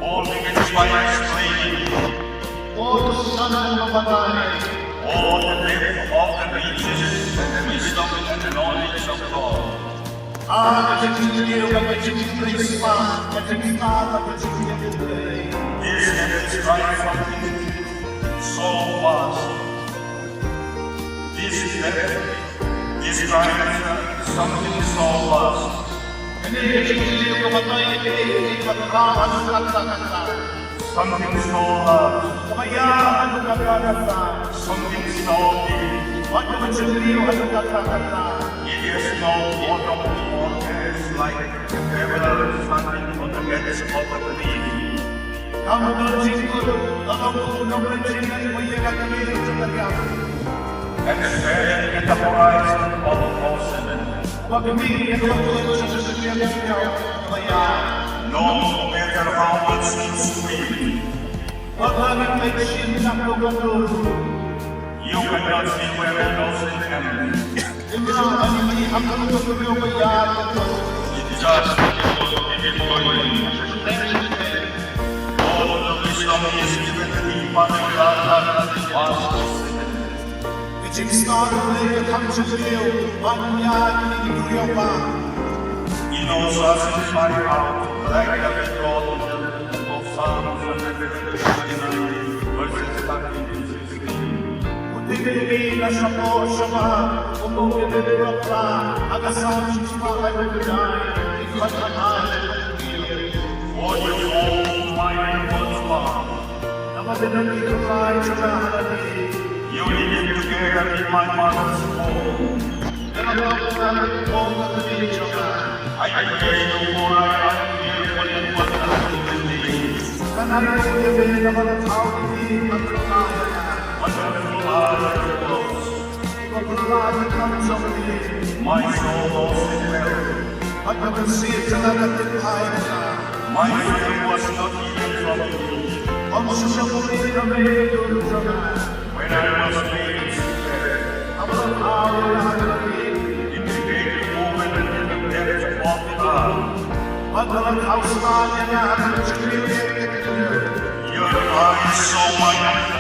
All against fire slain, all the depth of the riches and the wisdom and the knowledge of God. This heaven's strife something so vast. This depth, this strife something so vast. Something so large, something so deep. It is no water waters like the traveler standing on the edge of the cliff. And staring at the horizon of the ocean. No matter how much you swim, you cannot see where the ocean ends. It just keeps going. All of the wisdom is given to the Father God and the Father. He knows us inside out, like the God of Psalms 159, verses 13 to 16. For you all my was found. You lived together in my mother's womb. I pray no more, I am fearful and wonderful in thee. Wonderful are your works. My soul lost in hell. My fear was not even from you. When I was made in secret, in the great moment and in the depth of the earth, your eyes so mighty.